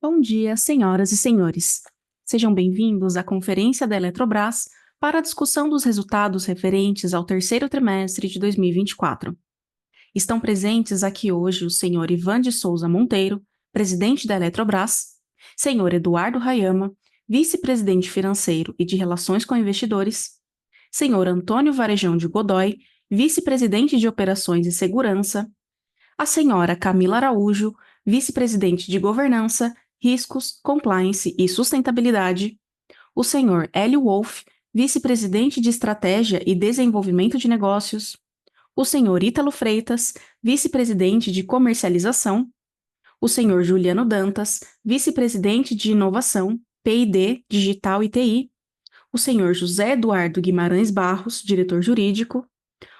Bom dia, senhoras e senhores. Sejam bem-vindos à conferência da Eletrobras para a discussão dos resultados referentes ao terceiro trimestre de 2024. Estão presentes aqui hoje o senhor Ivan de Souza Monteiro, presidente da Eletrobras, senhor Eduardo Rayama, vice-presidente financeiro e de Relações com Investidores, senhor Antônio Varejão de Godoy, vice-presidente de Operações e Segurança, a senhora Camila Araújo, vice-presidente de Governança, Riscos, Compliance e Sustentabilidade, o senhor Hélio Wolff, vice-presidente de Estratégia e Desenvolvimento de Negócios, o senhor Ítalo Freitas, vice-presidente de Comercialização, o senhor Juliano Dantas, vice-presidente de Inovação, P&D, Digital e TI, o senhor José Eduardo Guimarães Barros, diretor jurídico,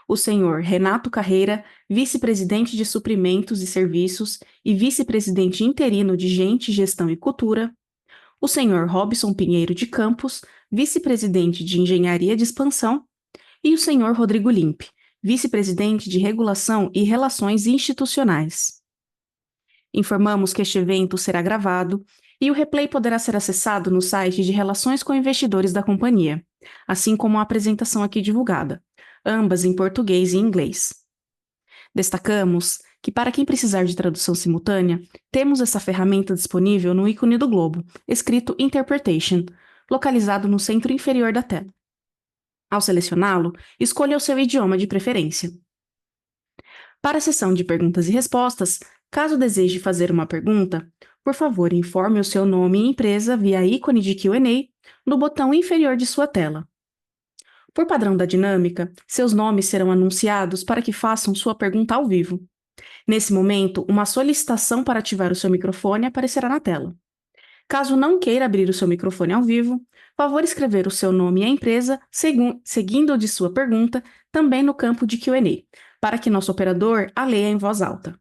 o senhor Renato Carreira, vice-presidente de Suprimentos e Serviços e vice-presidente interino de Gente, Gestão e Cultura, o senhor Robson Pinheiro de Campos, vice-presidente de Engenharia de Expansão, e o senhor Rodrigo Limpe, vice-presidente de Regulação e Relações Institucionais. Informamos que este evento será gravado e o replay poderá ser acessado no site de Relações com Investidores da companhia, assim como a apresentação aqui divulgada, ambas em português e inglês. Destacamos que, para quem precisar de tradução simultânea, temos essa ferramenta disponível no ícone do globo, escrito Interpretation, localizado no centro inferior da tela. Ao selecioná-lo, escolha o seu idioma de preferência. Para a sessão de perguntas e respostas, caso deseje fazer uma pergunta, por favor, informe o seu nome e empresa via ícone de Q&A no botão inferior de sua tela. Por padrão da dinâmica, seus nomes serão anunciados para que façam sua pergunta ao vivo. Nesse momento, uma solicitação para ativar o seu microfone aparecerá na tela. Caso não queira abrir o seu microfone ao vivo, favor escrever o seu nome e a empresa, seguindo o de sua pergunta, também no campo de Q&A, para que nosso operador a leia em voz alta.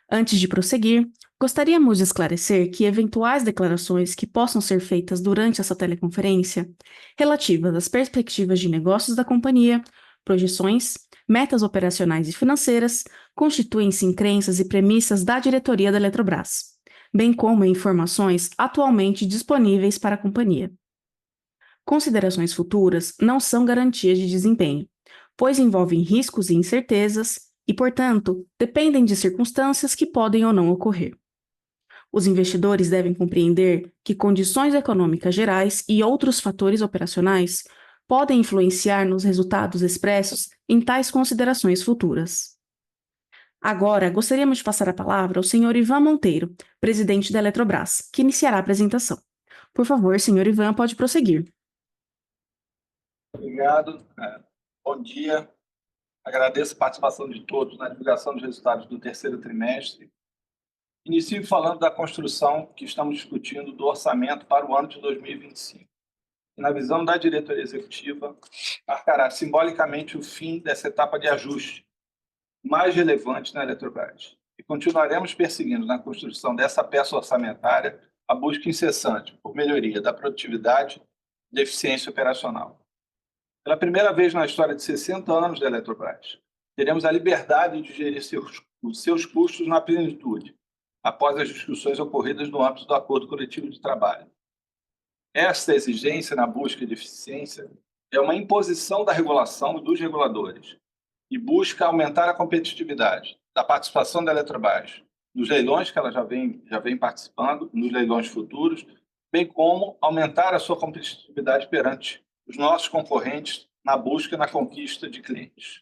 Antes de prosseguir, gostaríamos de esclarecer que eventuais declarações que possam ser feitas durante essa teleconferência, relativas às perspectivas de negócios da companhia, projeções, metas operacionais e financeiras, constituem-se em crenças e premissas da diretoria da Eletrobras, bem como em informações atualmente disponíveis para a companhia. Considerações futuras não são garantias de desempenho, pois envolvem riscos e incertezas e, portanto, dependem de circunstâncias que podem ou não ocorrer. Os investidores devem compreender que condições econômicas gerais e outros fatores operacionais podem influenciar nos resultados expressos em tais considerações futuras. Agora, gostaríamos de passar a palavra ao senhor Ivan Monteiro, presidente da Eletrobras, que iniciará a apresentação. Por favor, senhor Ivan, pode prosseguir. Obrigado. Bom dia. Agradeço a participação de todos na divulgação dos resultados do terceiro trimestre. Inicio falando da construção que estamos discutindo do orçamento para o ano de 2025. E, na visão da diretoria executiva, marcará simbolicamente o fim dessa etapa de ajuste mais relevante na Eletrobras. E continuaremos perseguindo na construção dessa peça orçamentária a busca incessante por melhoria da produtividade e da eficiência operacional. Pela primeira vez na história de 60 anos da Eletrobras, teremos a liberdade de gerir os seus custos na plenitude, após as discussões ocorridas no âmbito do Acordo Coletivo de Trabalho. Esta exigência na busca de eficiência é uma imposição da regulação e dos reguladores e busca aumentar a competitividade da participação da Eletrobras nos leilões que ela já vem participando, nos leilões futuros, bem como aumentar a sua competitividade perante os nossos concorrentes na busca e na conquista de clientes.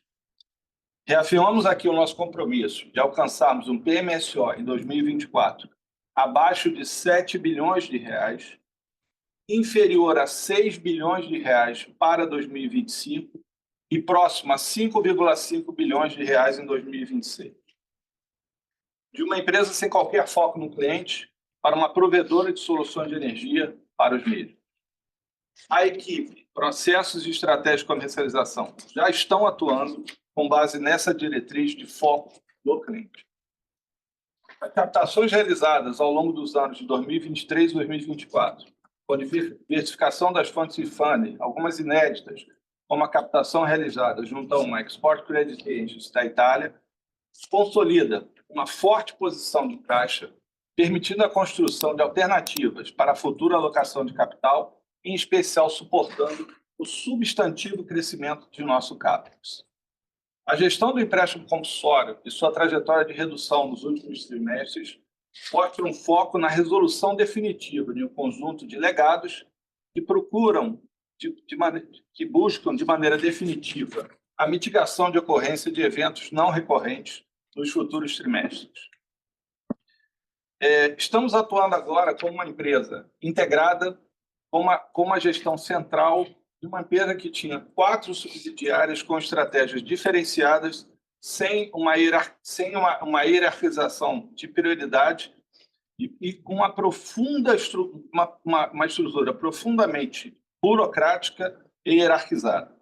Reafirmamos aqui o nosso compromisso de alcançarmos um PMSO em 2024 abaixo de 7 bilhões de reais, inferior a 6 bilhões de reais para 2025 e próximo a 5,5 bilhões de reais em 2026. De uma empresa sem qualquer foco no cliente para uma provedora de soluções de energia para os mesmos. A equipe, processos e estratégias de comercialização já estão atuando com base nessa diretriz de foco do cliente. As captações realizadas ao longo dos anos de 2023 e 2024, com diversificação das fontes de funding, algumas inéditas, como a captação realizada junto a uma Export Credit Agency da Itália, consolida uma forte posição de caixa permitindo a construção de alternativas para a futura alocação de capital, em especial suportando o substantivo crescimento de nosso CAPEX. A gestão do empréstimo compulsório e sua trajetória de redução nos últimos trimestres mostra um foco na resolução definitiva de um conjunto de legados que que buscam de maneira definitiva a mitigação de ocorrência de eventos não recorrentes nos futuros trimestres. Estamos atuando agora como uma empresa integrada com uma gestão central de uma empresa que tinha 4 subsidiárias com estratégias diferenciadas, sem uma hierarquização de prioridade e com uma estrutura profundamente burocrática e hierarquizada.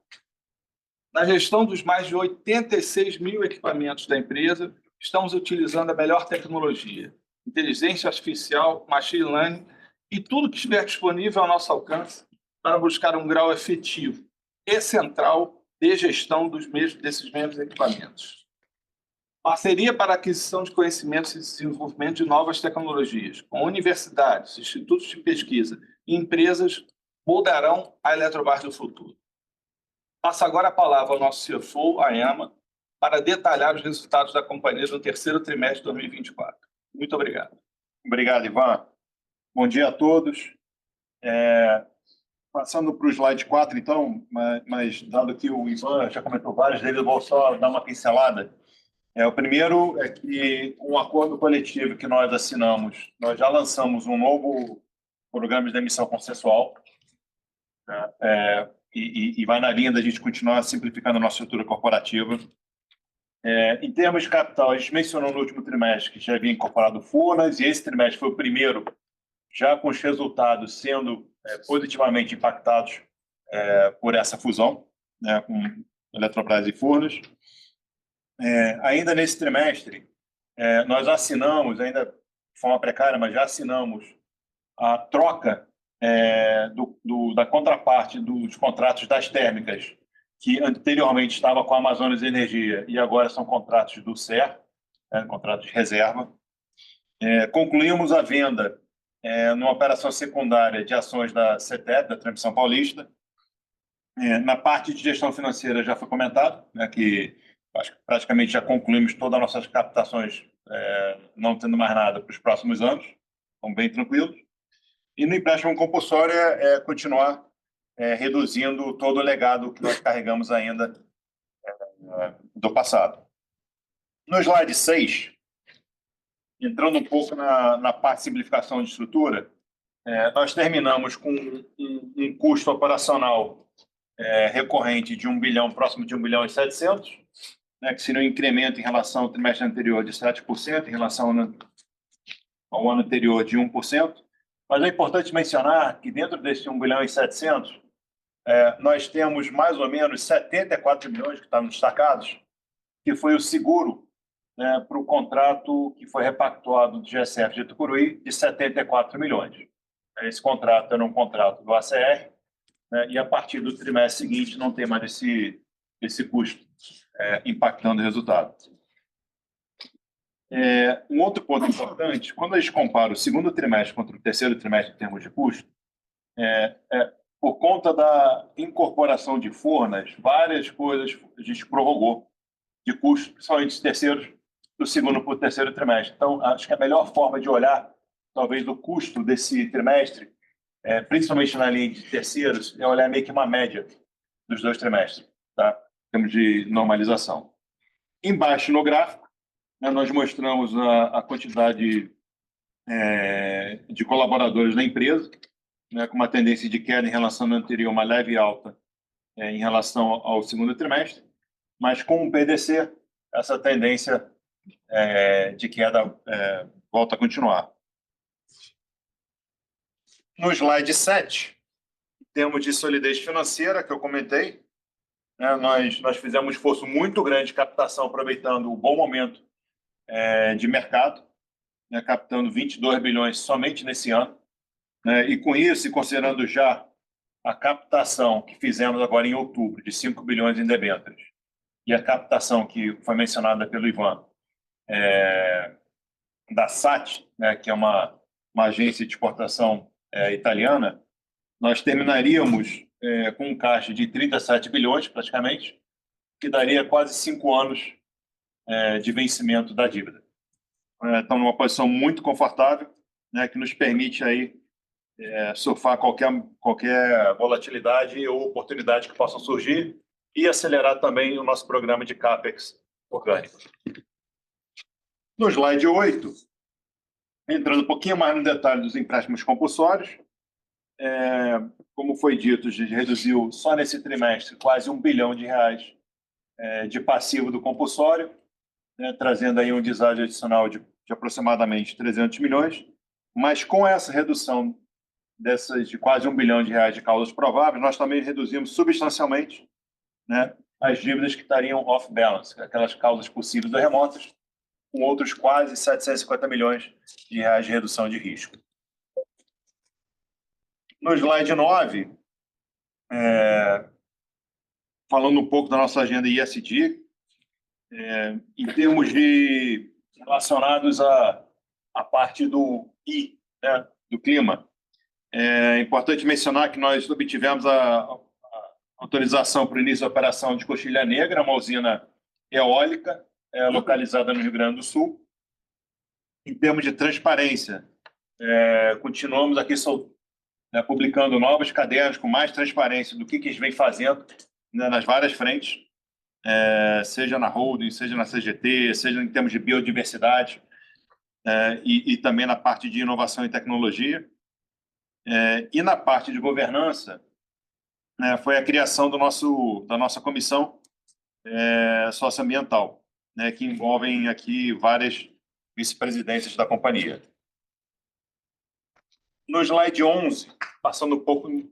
Na gestão dos mais de 86 mil equipamentos da empresa, estamos utilizando a melhor tecnologia, inteligência artificial, machine learning e tudo que estiver disponível ao nosso alcance para buscar um grau efetivo e central de gestão desses mesmos equipamentos. Parceria para a aquisição de conhecimentos e desenvolvimento de novas tecnologias, com universidades, institutos de pesquisa e empresas moldarão a Eletrobras do futuro. Passo agora a palavra ao nosso CFO, Ayama, para detalhar os resultados da companhia no terceiro trimestre de 2024. Muito obrigado. Obrigado, Ivan. Bom dia a todos. Passando para o slide 4, então, mas dado que o Ivan já comentou vários deles, eu vou só dar uma pincelada. O primeiro é que, com o acordo coletivo que nós assinamos, nós já lançamos um novo programa de demissão consensual, né? E vai na linha da gente continuar simplificando a nossa estrutura corporativa. Em termos de capital, a gente mencionou no último trimestre que já havia incorporado Furnas, e esse trimestre foi o primeiro, já com os resultados sendo positivamente impactados por essa fusão, né, com Eletrobras e Furnas. Ainda nesse trimestre, nós assinamos, ainda de forma precária, mas já assinamos a troca da contraparte dos contratos das térmicas, que anteriormente estava com a Amazonas Energia e agora são contratos do SER, contratos de reserva. Concluímos a venda numa operação secundária de ações da CETEP, da Transmissão Paulista. Na parte de gestão financeira já foi comentado, né, que acho que praticamente já concluímos todas as nossas captações, não tendo mais nada para os próximos anos, estão bem tranquilos. E no empréstimo compulsório continuar reduzindo todo o legado que nós carregamos ainda do passado. No slide 6, entrando um pouco na parte de simplificação de estrutura, nós terminamos com um custo operacional recorrente de 1 bilhão, próximo de 1 bilhão e 700, né, que seria um incremento em relação ao trimestre anterior de 7%, em relação ao ano anterior de 1%. Mas é importante mencionar que dentro desse 1 bilhão e 700, nós temos mais ou menos 74 milhões que estão destacados, que foi o seguro, né, para o contrato que foi repactuado do GSF de Tucuruí, de 74 milhões. Esse contrato era um contrato do ACR, né, e a partir do trimestre seguinte não tem mais esse custo impactando o resultado. Um outro ponto importante, quando a gente compara o segundo trimestre contra o terceiro trimestre em termos de custo, por conta da incorporação de Furnas, várias coisas a gente prorrogou de custo, principalmente terceiros, do segundo para o terceiro trimestre. Então, acho que a melhor forma de olhar, talvez, o custo desse trimestre, principalmente na linha de terceiros, é olhar meio que uma média dos 2 trimestres, tá? Em termos de normalização. Embaixo no gráfico, né, nós mostramos a quantidade de colaboradores da empresa, né, com uma tendência de queda em relação ao anterior, uma leve alta em relação ao segundo trimestre, mas com o PDC, essa tendência de queda volta a continuar. No slide 7, em termos de solidez financeira, que eu comentei, né, nós fizemos um esforço muito grande de captação, aproveitando o bom momento de mercado, né, captando 22 bilhões somente nesse ano. E com isso, e considerando já a captação que fizemos agora em outubro, de 5 bilhões em debêntures, e a captação que foi mencionada pelo Ivan, da SAT, né, que é uma agência de exportação italiana, nós terminaríamos com um caixa de 37 bilhões, praticamente, que daria quase 5 anos de vencimento da dívida. Estamos numa posição muito confortável, né, que nos permite aí surfar qualquer volatilidade ou oportunidade que possam surgir e acelerar também o nosso programa de CAPEX orgânico. No slide 8, entrando um pouquinho mais no detalhe dos empréstimos compulsórios, como foi dito, a gente reduziu só nesse trimestre quase R$1 bilhão de passivo do compulsório, né, trazendo aí um deságio adicional de aproximadamente 300 milhões, mas com essa redução dessas de quase R$1 bilhão de causas prováveis, nós também reduzimos substancialmente, né, as dívidas que estariam off-balance, aquelas causas possíveis ou remotas, com outros quase 750 milhões de reais de redução de risco. No slide 9, falando um pouco da nossa agenda ESG, em termos de relacionados à parte do I, né, do clima, é importante mencionar que nós obtivemos a autorização para o início da operação de Coxilha Negra, uma usina eólica localizada no Rio Grande do Sul. Em termos de transparência, continuamos aqui publicando novos cadernos com mais transparência do que a gente vem fazendo, né, nas várias frentes, seja na holding, seja na CGT, seja em termos de biodiversidade, e também na parte de inovação e tecnologia. E na parte de governança, foi a criação da nossa comissão socioambiental, né, que envolvem aqui várias vice-presidências da companhia. No slide 11, passando um pouco em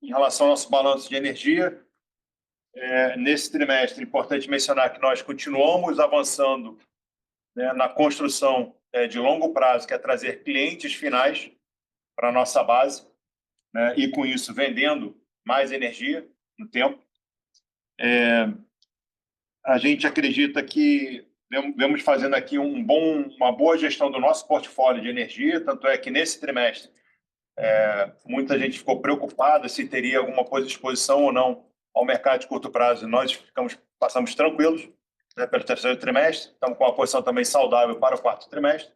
relação ao nosso balanço de energia, nesse trimestre, é importante mencionar que nós continuamos avançando, né, na construção de longo prazo, que é trazer clientes finais para a nossa base, né, e, com isso, vendendo mais energia no tempo. A gente acredita que vemos fazendo aqui uma boa gestão do nosso portfólio de energia, tanto é que, nesse trimestre, muita gente ficou preocupada se teria alguma exposição ou não ao mercado de curto prazo, e nós passamos tranquilos, né, pelo terceiro trimestre, estamos com uma posição também saudável para o quarto trimestre,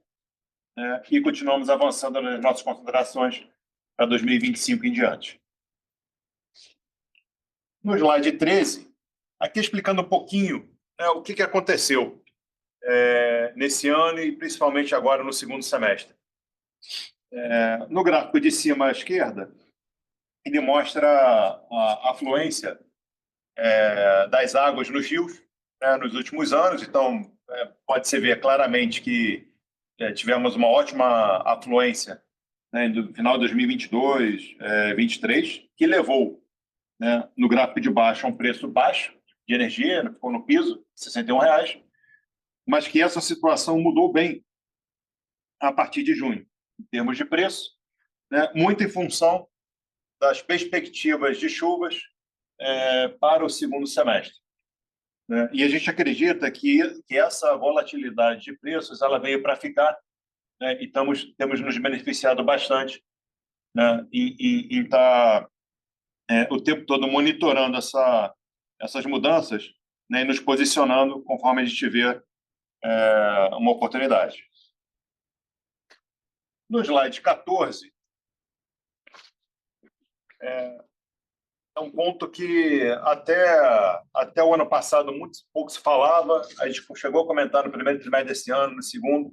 e continuamos avançando nas nossas considerações para 2025 em diante. No slide 13, aqui explicando um pouquinho, né, o que aconteceu nesse ano e principalmente agora no segundo semestre. No gráfico de cima à esquerda, ele mostra a afluência das águas nos rios, né, nos últimos anos. Então, pode-se ver claramente que tivemos uma ótima afluência, né, no final de 2022, 2023, que levou, né, no gráfico de baixo a um preço baixo de energia, ficou no piso, R$ 61, mas que essa situação mudou bem a partir de junho, em termos de preço, né, muito em função das perspectivas de chuvas para o segundo semestre, né? E a gente acredita que essa volatilidade de preços ela veio para ficar, né, e temos nos beneficiado bastante, né, em estar o tempo todo monitorando essas mudanças, né, e nos posicionando conforme a gente vê uma oportunidade. No slide 14, é um ponto que até o ano passado muito pouco se falava, a gente chegou a comentar no primeiro trimestre desse ano, no segundo,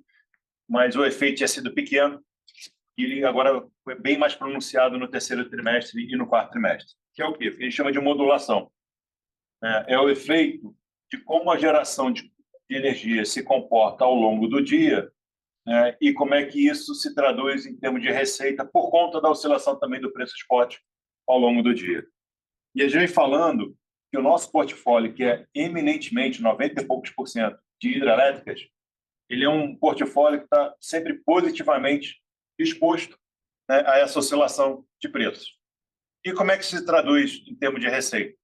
mas o efeito tinha sido pequeno, e ele agora foi bem mais pronunciado no terceiro trimestre e no quarto trimestre, que é o quê? Que a gente chama de modulação. É o efeito de como a geração de energia se comporta ao longo do dia, e como é que isso se traduz em termos de receita por conta da oscilação também do preço spot ao longo do dia. E a gente vem falando que o nosso portfólio, que é eminentemente 90 e poucos % de hidrelétricas, ele é um portfólio que está sempre positivamente exposto, né, a essa oscilação de preços. E como é que se traduz em termos de receita?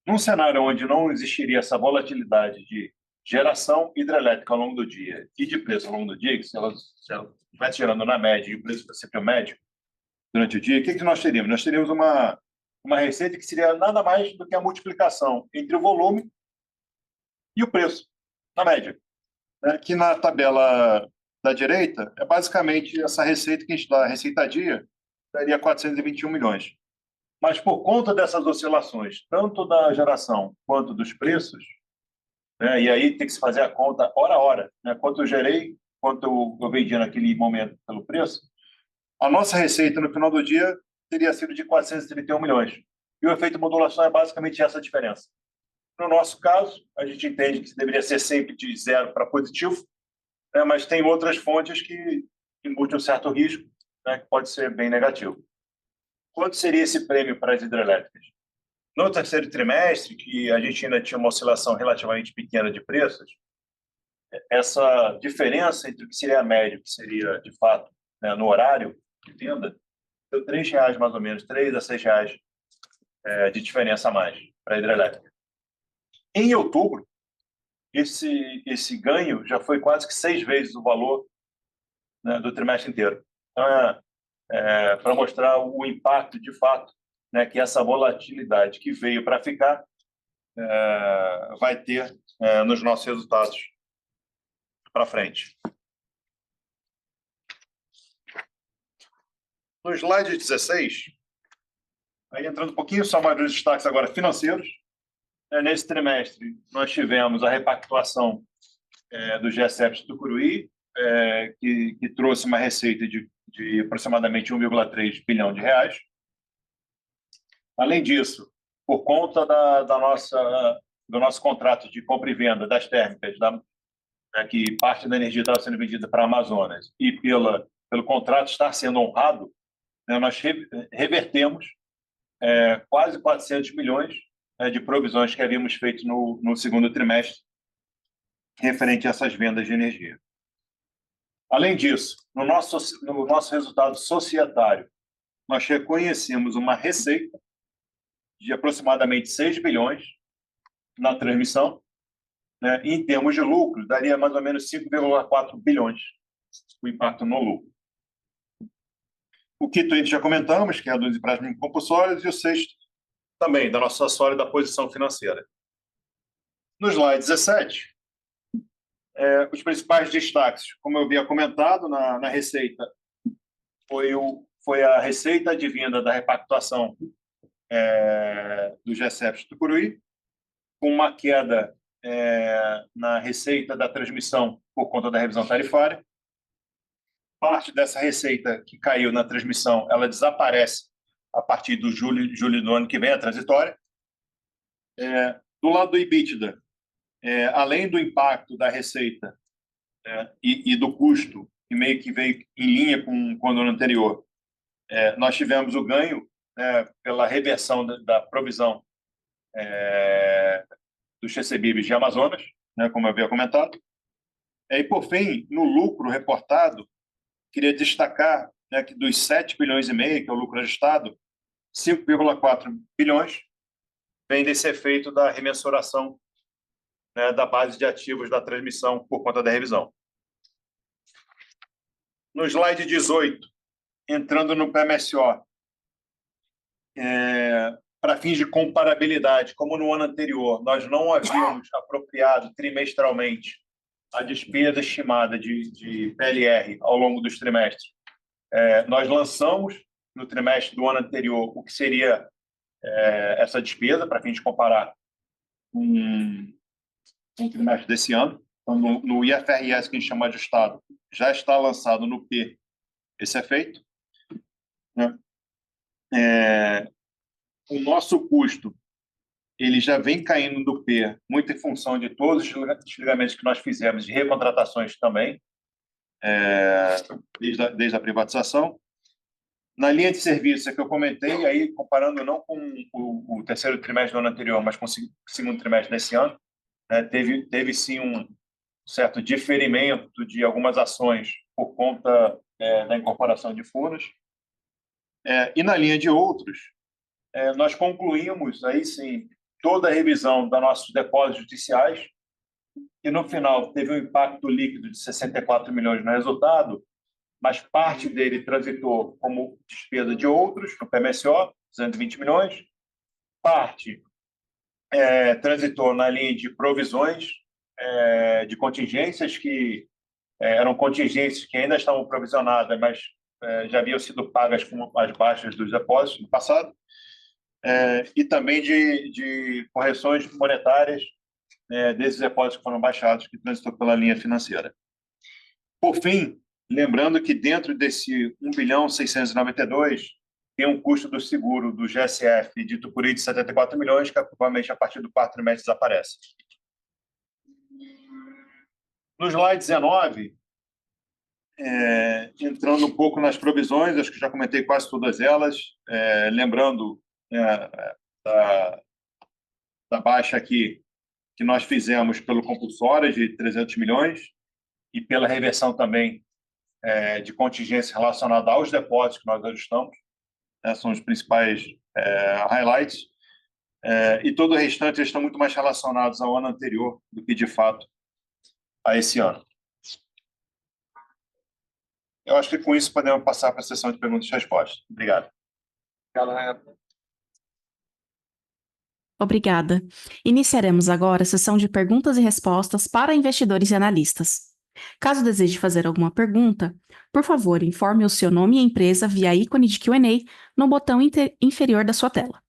Num cenário onde não existiria essa volatilidade de geração hidrelétrica ao longo do dia e de preço ao longo do dia, que se ela estivesse gerando na média e o preço fosse sempre o médio durante o dia, o que nós teríamos? Nós teríamos uma receita que seria nada mais do que a multiplicação entre o volume e o preço, na média. Aqui na tabela da direita, é basicamente essa receita que a gente dá, a receita dia, daria 421 milhões. Mas por conta dessas oscilações, tanto da geração quanto dos preços, né, e aí tem que se fazer a conta hora a hora, né, quanto eu gerei, quanto eu vendi naquele momento pelo preço, a nossa receita no final do dia teria sido de 431 milhões. E o efeito modulação é basicamente essa diferença. No nosso caso, a gente entende que deveria ser sempre de 0 para positivo, né, mas tem outras fontes que embutem um certo risco, né, que pode ser bem negativo. Quanto seria esse prêmio para as hidrelétricas? No terceiro trimestre, que a gente ainda tinha uma oscilação relativamente pequena de preços, essa diferença entre o que seria a média e o que seria, de fato, né, no horário de venda, deu R$ 3 mais ou menos, R$ 3 a R$ 6 de diferença a mais para a hidrelétrica. Em outubro, esse ganho já foi quase que 6 vezes o valor, né, do trimestre inteiro. Então, para mostrar o impacto, de fato, né, que essa volatilidade que veio para ficar vai ter nos nossos resultados para frente. No slide 16, aí entrando um pouquinho só mais nos destaques agora financeiros, nesse trimestre nós tivemos a repactuação do GSEPS Tucuruí, que trouxe uma receita de aproximadamente 1,3 bilhão de reais. Além disso, por conta do nosso contrato de compra e venda das térmicas, que parte da energia estava sendo vendida para a Amazonas, e pelo contrato estar sendo honrado, né, nós revertemos quase 400 milhões de provisões que havíamos feito no segundo trimestre, referente a essas vendas de energia. Além disso, no nosso resultado societário, nós reconhecemos uma receita de aproximadamente 6 bilhões na transmissão, né? E em termos de lucro, daria mais ou menos 5,4 bilhões o impacto no lucro. O quinto já comentamos, que é a dos empréstimos compulsórios, e o sexto também, da nossa sólida posição financeira. No slide 17, os principais destaques, como eu havia comentado, na receita, foi a receita advinda da repactuação do GSEPS Tucuruí, com uma queda na receita da transmissão por conta da revisão tarifária. Parte dessa receita que caiu na transmissão, ela desaparece a partir do julho do ano que vem, a transitória. Do lado do EBITDA, além do impacto da receita e do custo, que meio que veio em linha com o ano anterior, nós tivemos o ganho pela reversão da provisão dos recebíveis de Amazonas, né, como eu havia comentado. E, por fim, no lucro reportado, queria destacar, né, que dos 7,5 bilhões, que é o lucro ajustado, 5,4 bilhões vem desse efeito da remensuração, né, da base de ativos da transmissão por conta da revisão. No slide 18, entrando no PMSO, para fins de comparabilidade, como no ano anterior, nós não havíamos apropriado trimestralmente a despesa estimada de PLR ao longo dos trimestres. Nós lançamos no trimestre do ano anterior o que seria essa despesa, para fins de comparar com o trimestre desse ano. Então, no IFRS, que a gente chama de ajustado, já está lançado no P esse efeito, né? O nosso custo ele já vem caindo do P, muito em função de todos os ligamentos que nós fizemos de recontratações também, desde a privatização. Na linha de serviço que eu comentei, aí comparando não com o terceiro trimestre do ano anterior, mas com o segundo trimestre desse ano, né, teve sim um certo diferimento de algumas ações por conta da incorporação de Furnas. E na linha de outros, nós concluímos aí sim toda a revisão dos nossos depósitos judiciais, que no final teve um impacto líquido de 64 milhões no resultado, mas parte dele transitou como despesa de outros, no PMSO, 220 milhões, parte transitou na linha de provisões de contingências, que eram contingências que ainda estavam provisionadas, mas já haviam sido pagas com as baixas dos depósitos no passado, e também de correções monetárias desses depósitos que foram baixados, que transitou pela linha financeira. Por fim, lembrando que dentro desse 1.692 tem um custo do seguro do GSF de Tucuruí de 74 milhões, que provavelmente a partir do quarto trimestre desaparece. No slide 19, entrando um pouco nas provisões, acho que já comentei quase todas elas, lembrando da baixa aqui que nós fizemos pelo compulsório de 300 milhões e pela reversão também de contingência relacionada aos depósitos que nós ajustamos, são os principais highlights, e todo o restante eles estão muito mais relacionados ao ano anterior do que, de fato, a esse ano. Eu acho que com isso podemos passar para a sessão de perguntas e respostas. Obrigado. Obrigada. Iniciaremos agora a sessão de perguntas e respostas para investidores e analistas. Caso deseje fazer alguma pergunta, por favor, informe o seu nome e a empresa via ícone de Q&A no botão inferior da sua tela.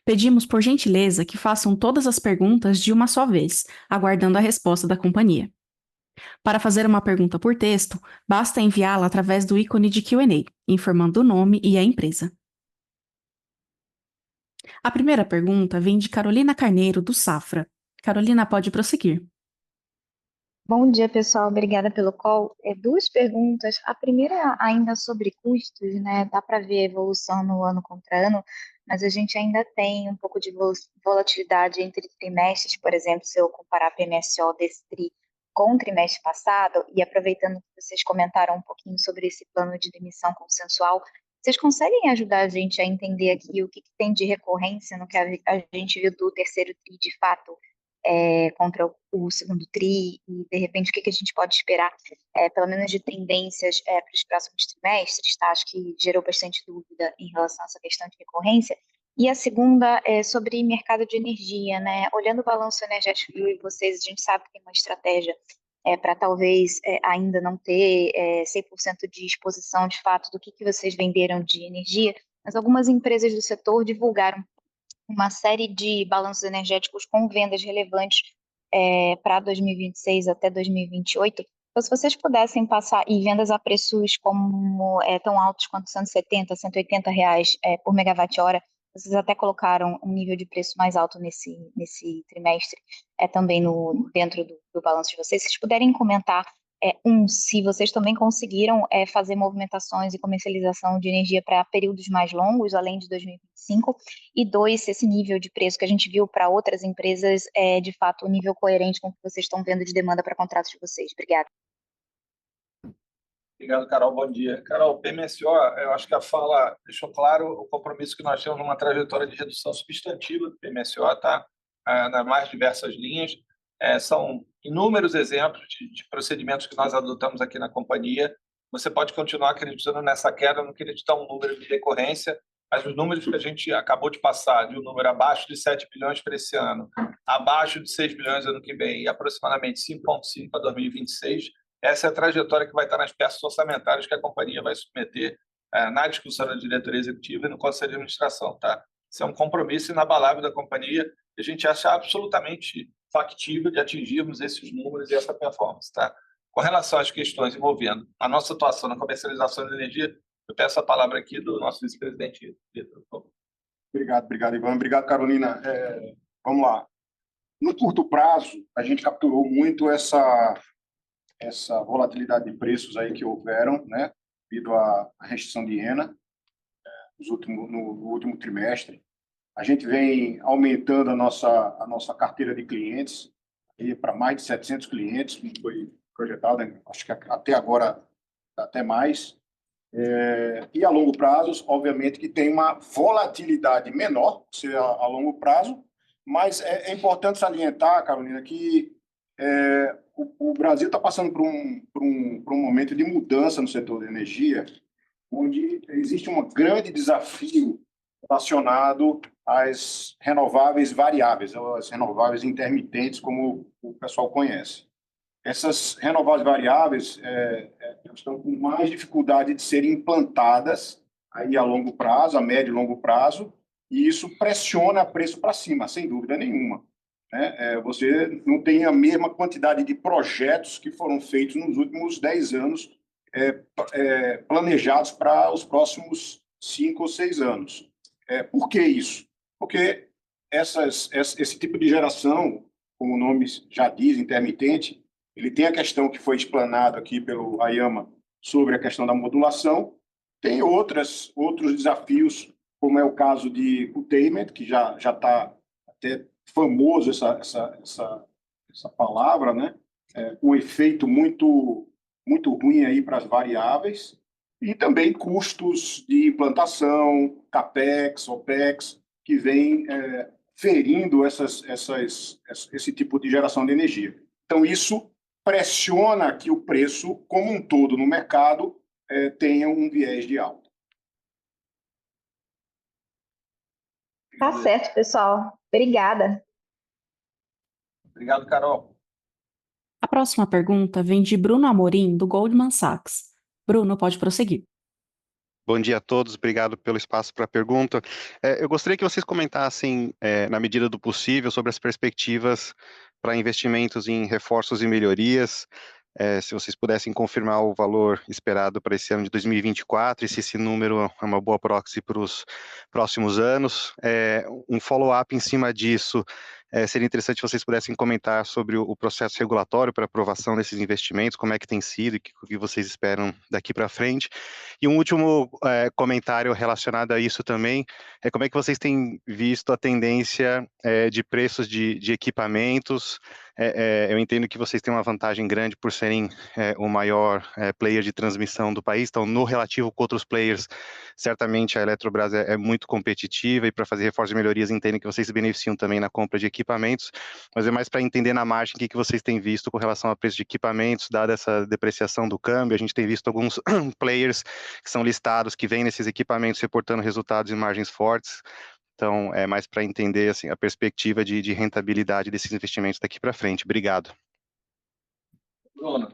Pedimos, por gentileza, que façam todas as perguntas de uma só vez, aguardando a resposta da companhia. Para fazer uma pergunta por texto, basta enviá-la através do ícone de Q&A, informando o nome e a empresa. A primeira pergunta vem de Carolina Carneiro, do Safra. Carolina, pode prosseguir. Bom dia, pessoal. Obrigada pelo call. Duas perguntas. A primeira ainda sobre custos, né? Dá para ver a evolução no ano contra ano, mas a gente ainda tem um pouco de volatilidade entre trimestres. Por exemplo, se eu comparar PMSO desse TRI com o trimestre passado, e aproveitando que vocês comentaram um pouquinho sobre esse plano de demissão consensual, vocês conseguem ajudar a gente a entender aqui o que tem de recorrência no que a gente viu do terceiro TRI de fato contra o segundo TRI, e de repente o que a gente pode esperar, pelo menos de tendências para os próximos trimestres, tá? Acho que gerou bastante dúvida em relação a essa questão de recorrência. E a segunda é sobre mercado de energia, né? Olhando o balanço energético de vocês, a gente sabe que tem uma estratégia para talvez ainda não ter 100% de exposição de fato do que vocês venderam de energia, mas algumas empresas do setor divulgaram uma série de balanços energéticos com vendas relevantes para 2026 até 2028. Então, se vocês pudessem passar, e vendas a preços como tão altos quanto R$170, R$180 por megawatt-hora, vocês até colocaram um nível de preço mais alto nesse trimestre, também dentro do balanço de vocês. Se vocês puderem comentar, se vocês também conseguiram fazer movimentações e comercialização de energia para períodos mais longos, além de 2025, e dois, se esse nível de preço que a gente viu para outras empresas é, de fato, um nível coerente com o que vocês estão vendo de demanda para contratos de vocês. Obrigada. Obrigado, Carol. Bom dia. Carol, PMSO, eu acho que a fala deixou claro o compromisso que nós temos numa trajetória de redução substantiva do PMSO, tá? Nas mais diversas linhas. São inúmeros exemplos de procedimentos que nós adotamos aqui na companhia. Você pode continuar acreditando nessa queda, não queria te dar um número de decorrência, mas os números que a gente acabou de passar, de um número abaixo de 7 bilhões para esse ano, abaixo de 6 bilhões ano que vem e aproximadamente 5,5 para 2026, essa é a trajetória que vai estar nas peças orçamentárias que a companhia vai submeter na discussão da diretoria executiva e no Conselho de Administração. Tá? Isso é um compromisso inabalável da companhia e a gente acha absolutamente factível de atingirmos esses números e essa performance. Tá? Com relação às questões envolvendo a nossa atuação na comercialização de energia, eu peço a palavra aqui do nosso vice-presidente. Obrigado, Ivan. Obrigado, Carolina. Vamos lá. No curto prazo, a gente capturou muito essa volatilidade de preços aí que houveram, né, devido à restrição de RENA no último trimestre. A gente vem aumentando a nossa carteira de clientes para mais de 700 clientes, como foi projetado, né? Acho que até agora até mais. E a longo prazo, obviamente, que tem uma volatilidade menor, a longo prazo, mas é importante salientar, Carolina, que O Brasil está passando por um momento de mudança no setor de energia, onde existe um grande desafio relacionado às renováveis variáveis, ou às renováveis intermitentes, como o pessoal conhece. Essas renováveis variáveis estão com mais dificuldade de serem implantadas aí a longo prazo, a médio e longo prazo, e isso pressiona o preço para cima, sem dúvida nenhuma. Você não tem a mesma quantidade de projetos que foram feitos nos últimos 10 anos, planejados para os próximos 5 ou 6 anos. Por que isso? Porque esse tipo de geração, como o nome já diz, intermitente, ele tem a questão que foi explanada aqui pelo Ayama sobre a questão da modulação, tem outros desafios, como é o caso de containment, que já está até famoso essa palavra, né? Um efeito muito ruim aí para as variáveis, e também custos de implantação, CAPEX, OPEX, que vem ferindo esse tipo de geração de energia. Então, isso pressiona que o preço, como um todo no mercado, tenha um viés de alta. Tá certo, pessoal. Obrigada. Obrigado, Carol. A próxima pergunta vem de Bruno Amorim, do Goldman Sachs. Bruno, pode prosseguir. Bom dia a todos, obrigado pelo espaço para a pergunta. Eu gostaria que vocês comentassem, na medida do possível, sobre as perspectivas para investimentos em reforços e melhorias, se vocês pudessem confirmar o valor esperado para esse ano de 2024 e se esse número é uma boa proxy para os próximos anos. Um follow-up em cima disso, seria interessante se vocês pudessem comentar sobre o processo regulatório para aprovação desses investimentos, como é que tem sido e o que vocês esperam daqui para frente. E um último comentário relacionado a isso também, como é que vocês têm visto a tendência de preços de equipamentos. Eu entendo que vocês têm uma vantagem grande por serem o maior player de transmissão do país, então no relativo com outros players, certamente a Eletrobras é muito competitiva, e para fazer reforços e melhorias entendem que vocês se beneficiam também na compra de equipamentos, mas é mais para entender na margem o que vocês têm visto com relação a preço de equipamentos, dada essa depreciação do câmbio. A gente tem visto alguns players que são listados, que vêm nesses equipamentos reportando resultados e margens fortes. Então, é mais para entender assim, a perspectiva de rentabilidade desses investimentos daqui para frente. Obrigado. Bruno,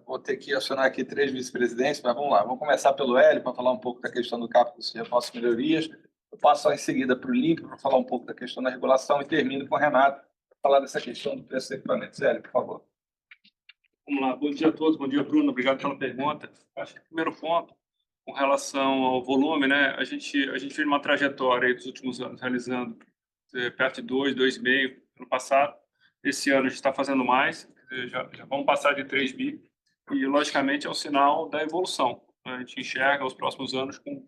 vou ter que acionar aqui 3 vice-presidentes, mas vamos lá. Vamos começar pelo Hélio, para falar um pouco da questão do CAPEX de reforços e melhorias. Eu passo em seguida para o Límpio, para falar um pouco da questão da regulação, e termino com o Renato, para falar dessa questão do preço dos equipamentos. Hélio, por favor. Vamos lá. Bom dia a todos. Bom dia, Bruno. Obrigado pela pergunta. Acho que o primeiro ponto, com relação ao volume, né, a gente fez uma trajetória aí dos últimos anos, realizando perto de 2,5 ano passado. Esse ano a gente está fazendo mais, já vamos passar de 3 bi, e logicamente é um sinal da evolução. A gente enxerga os próximos anos com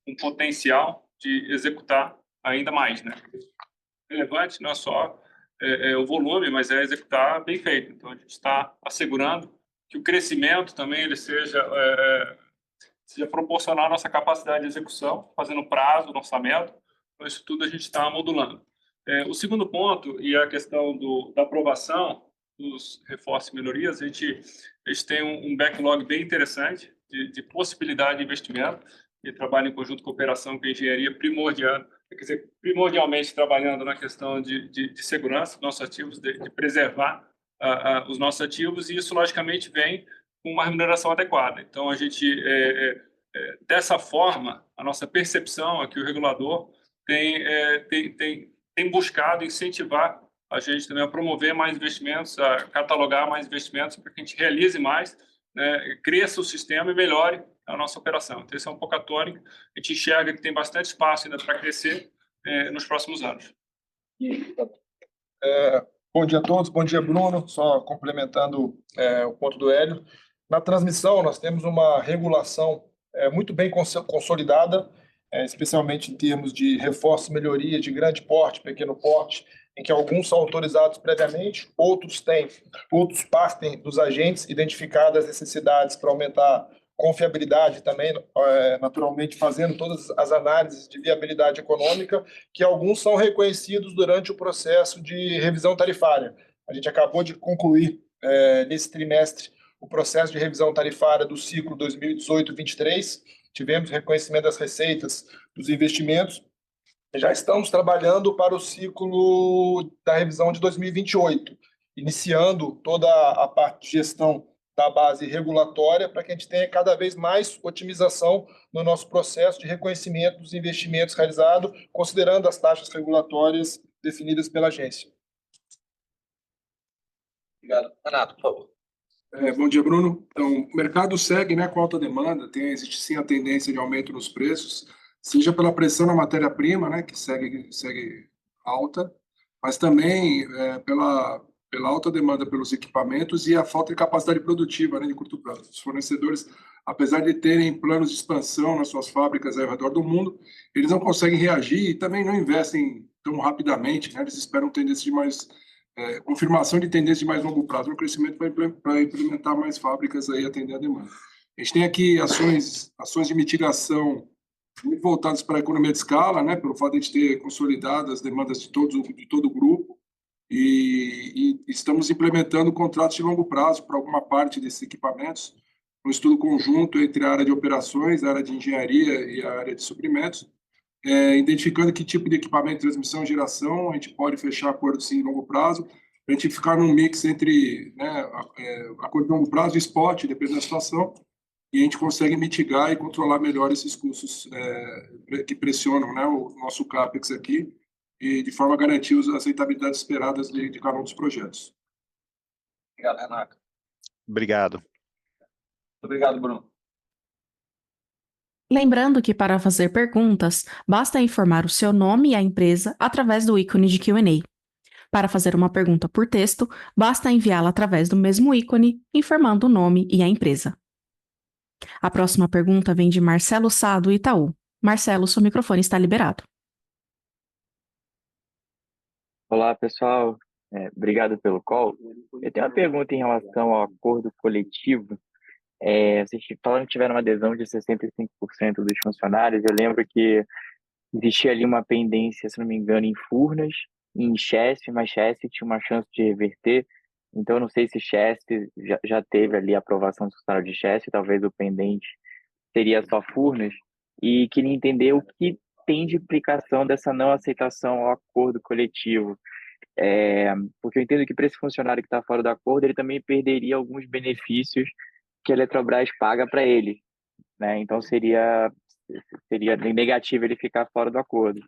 um potencial de executar ainda mais, né? Relevante não é só o volume, mas é executar bem feito. Então a gente está assegurando que o crescimento também ele seja proporcional à nossa capacidade de execução, fazendo prazo no orçamento. Então, isso tudo a gente está modulando. O segundo ponto, e a questão da aprovação dos reforços e melhorias, a gente tem um backlog bem interessante de possibilidade de investimento, e trabalho em conjunto com operação com engenharia primordialmente trabalhando na questão de segurança dos nossos ativos, de preservar os nossos ativos, e isso, logicamente, vem com uma remuneração adequada. Então, a gente, dessa forma, a nossa percepção é que o regulador tem buscado incentivar a gente também a promover mais investimentos, a catalogar mais investimentos, para que a gente realize mais, né, cresça o sistema e melhore a nossa operação. Então, esse é um pouco a tônica. A gente enxerga que tem bastante espaço ainda para crescer nos próximos anos. Bom dia a todos, bom dia, Bruno. Só complementando o ponto do Hélio. Na transmissão, nós temos uma regulação muito bem consolidada, especialmente em termos de reforço e melhoria de grande porte, pequeno porte, em que alguns são autorizados previamente, outros partem dos agentes identificadas as necessidades para aumentar confiabilidade também, naturalmente fazendo todas as análises de viabilidade econômica, que alguns são reconhecidos durante o processo de revisão tarifária. A gente acabou de concluir, nesse trimestre, o processo de revisão tarifária do ciclo 2018-23. Tivemos reconhecimento das receitas, dos investimentos. Já estamos trabalhando para o ciclo da revisão de 2028, iniciando toda a parte de gestão da base regulatória para que a gente tenha cada vez mais otimização no nosso processo de reconhecimento dos investimentos realizados, considerando as taxas regulatórias definidas pela agência. Obrigado. Renato, por favor. Bom dia, Bruno. Então, o mercado segue, né, com alta demanda, existe sim a tendência de aumento nos preços, seja pela pressão na matéria-prima, né, que segue alta, mas também pela alta demanda pelos equipamentos e a falta de capacidade produtiva, né, de curto prazo. Os fornecedores, apesar de terem planos de expansão nas suas fábricas ao redor do mundo, eles não conseguem reagir e também não investem tão rapidamente, né, eles esperam tendência de mais confirmação de tendência de mais longo prazo no crescimento para implementar mais fábricas aí atender a demanda. A gente tem aqui ações de mitigação muito voltadas para a economia de escala, né, pelo fato de a gente ter consolidado as demandas de todo o grupo, e estamos implementando contratos de longo prazo para alguma parte desses equipamentos, um estudo conjunto entre a área de operações, a área de engenharia e a área de suprimentos, identificando que tipo de equipamento, transmissão e geração a gente pode fechar acordos sim, em longo prazo, para a gente ficar num mix entre, né, acordo de longo prazo e spot, dependendo da situação, e a gente consegue mitigar e controlar melhor esses custos que pressionam, né, o nosso CAPEX aqui, e de forma a garantir as aceitabilidades esperadas de cada um dos projetos. Obrigado, Renato. Obrigado. Obrigado, Bruno. Lembrando que para fazer perguntas, basta informar o seu nome e a empresa através do ícone de Q&A. Para fazer uma pergunta por texto, basta enviá-la através do mesmo ícone, informando o nome e a empresa. A próxima pergunta vem de Marcelo Sá, do Itaú. Marcelo, seu microfone está liberado. Olá, pessoal. Obrigado pelo call. Eu tenho uma pergunta em relação ao acordo coletivo. Vocês falaram que tiveram uma adesão de 65% dos funcionários. Eu lembro que existia ali uma pendência, se não me engano, em Furnas, em Chesf, mas Chesf tinha uma chance de reverter. Então, eu não sei se Chesf já teve ali a aprovação do funcionário de Chesf, talvez o pendente seria só Furnas. E queria entender o que tem de implicação dessa não aceitação ao acordo coletivo. Porque eu entendo que para esse funcionário que está fora do acordo, ele também perderia alguns benefícios que a Eletrobras paga para ele, né? Então seria negativo ele ficar fora do acordo.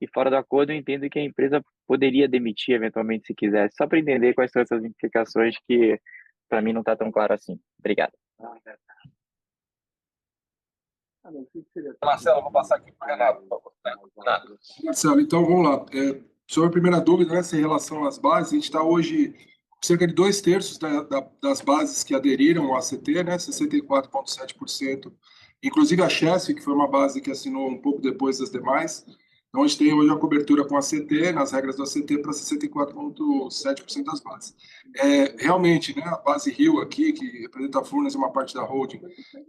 E fora do acordo eu entendo que a empresa poderia demitir eventualmente se quisesse, só para entender quais são essas implicações que para mim não está tão claro assim. Obrigado. Marcelo, vou passar aqui para o Renato, por favor. Renato. Marcelo, então vamos lá. Sobre a primeira dúvida, né, em relação às bases, a gente está hoje com cerca de 2/3 das bases que aderiram ao ACT, né, 64,7%, inclusive a Chesf, que foi uma base que assinou um pouco depois das demais. Então, a gente tem hoje a cobertura com a ACT, nas regras do ACT, para 64,7% das bases. Realmente, né, a base Rio aqui, que representa a Furnas e uma parte da holding,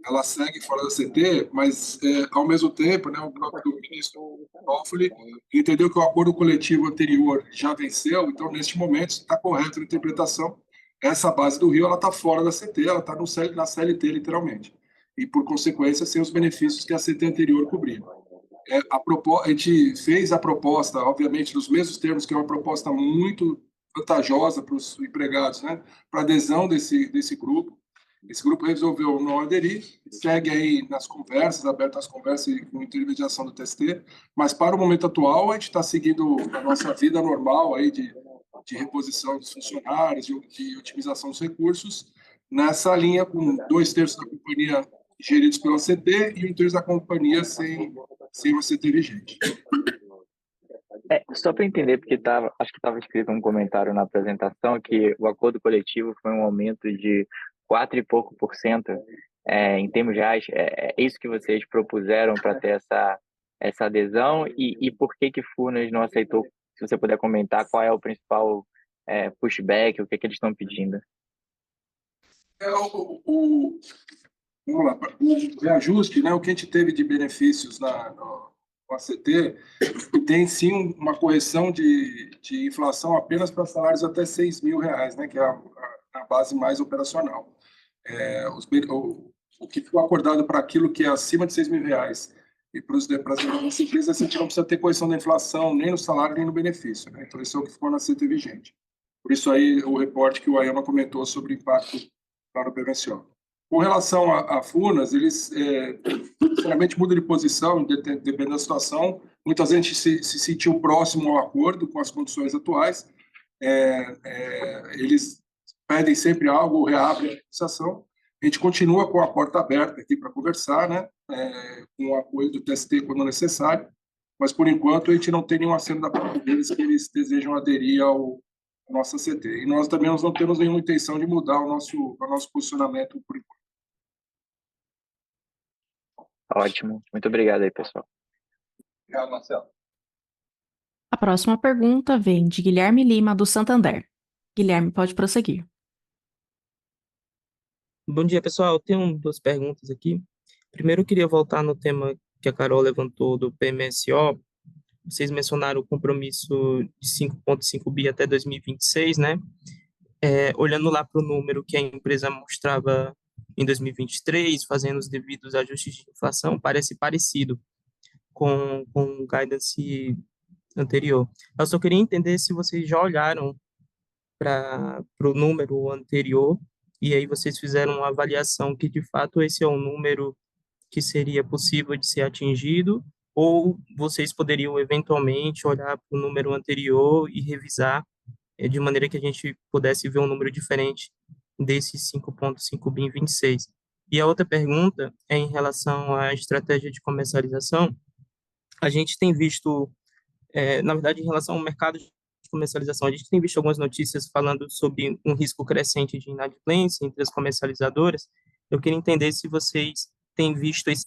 ela segue fora da ACT, mas, ao mesmo tempo, né, o próprio ministro Toffoli entendeu que o acordo coletivo anterior já venceu, então, neste momento, está correto a interpretação. Essa base do Rio está fora da ACT, ela está na CLT, literalmente. E, por consequência, sem os benefícios que a ACT anterior cobria. A gente fez a proposta, obviamente, nos mesmos termos, que é uma proposta muito vantajosa para os empregados, né, para adesão desse grupo. Esse grupo resolveu não aderir, segue aí nas conversas, aberto às conversas e com intermediação do TST, mas para o momento atual a gente está seguindo a nossa vida normal aí de reposição dos funcionários, de otimização dos recursos, nessa linha com 2/3 da companhia geridos pela CT e 1/3 da companhia sem uma CT vigente. Só para entender, porque acho que estava escrito um comentário na apresentação que o acordo coletivo foi um aumento de 4 e pouco por cento em termos reais. É isso que vocês propuseram para ter essa adesão? E por que Furnas não aceitou? Se você puder comentar qual é o principal pushback, o que eles estão pedindo? Vamos lá, o reajuste, né, o que a gente teve de benefícios no ACT, que tem sim uma correção de inflação apenas para salários até R$ 6.000, né, que é a base mais operacional. O que ficou acordado para aquilo que é acima de R$ 6.000 e para as empresas, a gente não precisa ter correção da inflação nem no salário nem no benefício, né? Então, isso é o que ficou na CT vigente. Por isso aí o reporte que o Ayama comentou sobre o impacto para o PMSO. Com relação a Furnas, eles sinceramente mudam de posição, dependendo da situação. Muitas vezes se sentiu próximo ao acordo com as condições atuais. Eles pedem sempre algo ou reabrem a negociação. A gente continua com a porta aberta aqui para conversar, né? Com o apoio do TST quando necessário, mas por enquanto a gente não tem nenhum aceno da parte deles que eles desejam aderir ao nosso CT. E nós também não temos nenhuma intenção de mudar o nosso posicionamento por enquanto. Ótimo. Muito obrigado aí, pessoal. Obrigado, Marcelo. A próxima pergunta vem de Guilherme Lima, do Santander. Guilherme, pode prosseguir. Bom dia, pessoal. Tenho duas perguntas aqui. Primeiro, eu queria voltar no tema que a Carol levantou do PMSO. Vocês mencionaram o compromisso de 5,5 bi até 2026, né? Olhando lá para o número que a empresa mostrava em 2023, fazendo os devidos ajustes de inflação, parece parecido com o guidance anterior. Eu só queria entender se vocês já olharam para o número anterior e aí vocês fizeram uma avaliação que, de fato, esse é o número que seria possível de ser atingido, ou vocês poderiam, eventualmente, olhar para o número anterior e revisar de maneira que a gente pudesse ver um número diferente desses 5,5 bi em 26. E a outra pergunta é em relação à estratégia de comercialização. A gente tem visto, na verdade, em relação ao mercado de comercialização, a gente tem visto algumas notícias falando sobre um risco crescente de inadimplência entre as comercializadoras. Eu queria entender se vocês têm visto esse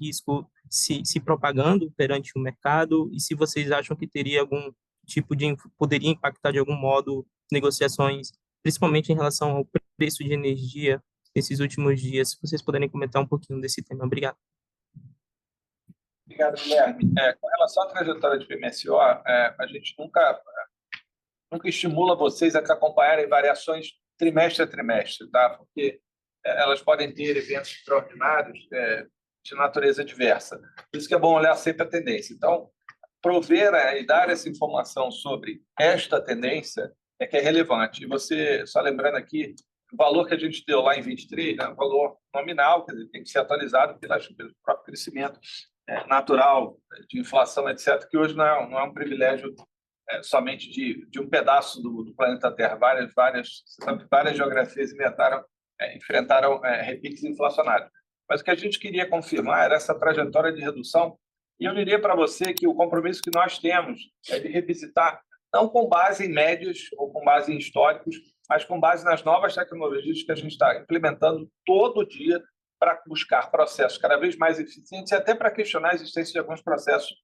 risco se propagando perante o mercado e se vocês acham que teria algum tipo poderia impactar de algum modo negociações, principalmente em relação ao preço de energia nesses últimos dias. Se vocês puderem comentar um pouquinho desse tema. Obrigado. Obrigado, Guilherme. Com relação à trajetória de PMSO, a gente nunca estimula vocês a acompanharem variações trimestre a trimestre, tá? Porque elas podem ter eventos extraordinários de natureza diversa. Por isso que é bom olhar sempre a tendência. Então, prover e dar essa informação sobre esta tendência é que é relevante. E você, só lembrando aqui, o valor que a gente deu lá em 23, né, um valor nominal, quer dizer, tem que ser atualizado pelo próprio crescimento natural de inflação, etc., que hoje não é um privilégio somente de um pedaço do planeta Terra. Várias geografias enfrentaram repiques inflacionários. Mas o que a gente queria confirmar era essa trajetória de redução, e eu diria para você que o compromisso que nós temos é de revisitar, não com base em médios ou com base em históricos, mas com base nas novas tecnologias que a gente está implementando todo dia para buscar processos cada vez mais eficientes e até para questionar a existência de alguns processos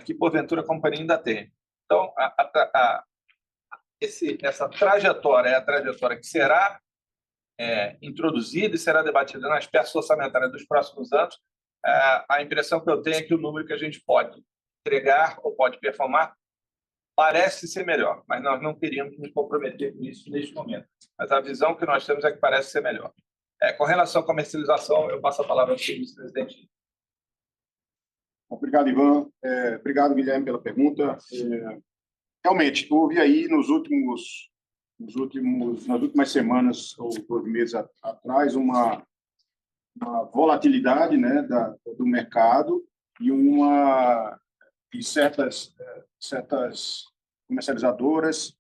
que, porventura, a companhia ainda tem. Então, essa trajetória é a trajetória que será introduzida e será debatida nas peças orçamentárias dos próximos anos. A impressão que eu tenho é que o número que a gente pode entregar ou pode performar parece ser melhor, mas nós não queríamos nos comprometer com isso neste momento. Mas a visão que nós temos é que parece ser melhor. Com relação à comercialização, eu passo a palavra ao vice-presidente. Obrigado, Ivan. Obrigado, Guilherme, pela pergunta. Realmente, houve aí nas últimas semanas ou 2 meses atrás uma volatilidade, né, do mercado e certas comercializadoras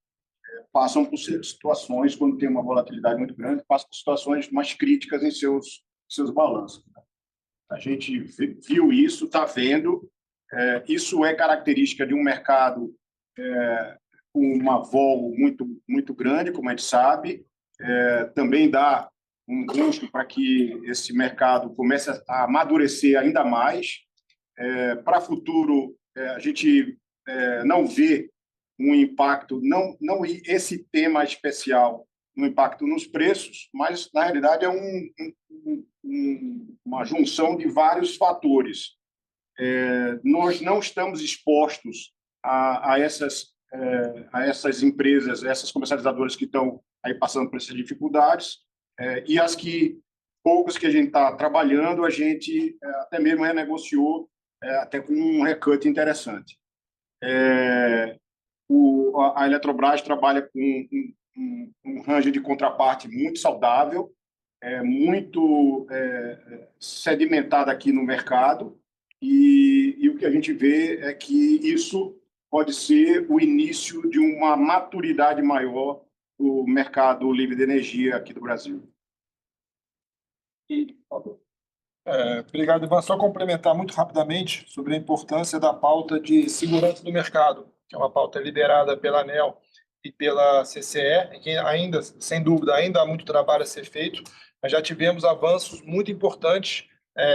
passam por situações, quando tem uma volatilidade muito grande, passam por situações mais críticas em seus balanços. A gente viu isso, está vendo. Isso é característica de um mercado com uma vol muito grande, como a gente sabe. Também dá um custo para que esse mercado comece a amadurecer ainda mais. Para o futuro, a gente não vê um impacto, não esse tema especial, um impacto nos preços, mas, na realidade, é uma junção de vários fatores. nós não estamos expostos a essas empresas, essas comercializadoras que estão aí passando por essas dificuldades, e poucas que a gente está trabalhando, a gente até mesmo renegociou, até com um recut interessante. A Eletrobras trabalha com um range de contraparte muito saudável, muito sedimentada aqui no mercado, e o que a gente vê é que isso pode ser o início de uma maturidade maior do mercado livre de energia aqui do Brasil. Obrigado, Ivan. Só complementar muito rapidamente sobre a importância da pauta de segurança do mercado, que é uma pauta liderada pela ANEEL e pela CCE, que ainda, sem dúvida, ainda há muito trabalho a ser feito, mas já tivemos avanços muito importantes,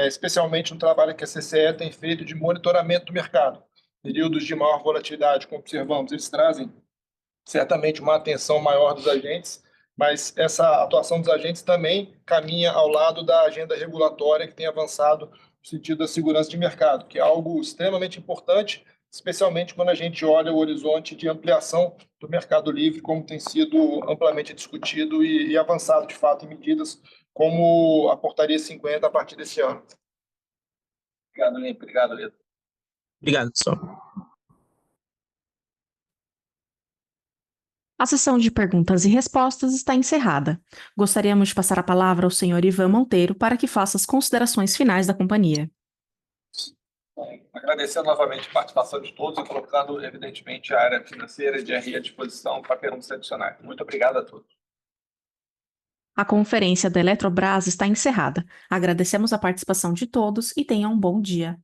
especialmente no trabalho que a CCE tem feito de monitoramento do mercado. Períodos de maior volatilidade, como observamos, eles trazem certamente uma atenção maior dos agentes, mas essa atuação dos agentes também caminha ao lado da agenda regulatória que tem avançado no sentido da segurança de mercado, que é algo extremamente importante, especialmente quando a gente olha o horizonte de ampliação do mercado livre, como tem sido amplamente discutido e avançado, de fato, em medidas como a Portaria 50 a partir desse ano. Obrigado, Limpo. Obrigado, Lito. Obrigado, pessoal. A sessão de perguntas e respostas está encerrada. Gostaríamos de passar a palavra ao senhor Ivan Monteiro para que faça as considerações finais da companhia. Agradecendo novamente a participação de todos e colocando, evidentemente, a área financeira de RI à disposição para perguntas adicionais. Muito obrigado a todos. A conferência da Eletrobras está encerrada. Agradecemos a participação de todos e tenham um bom dia.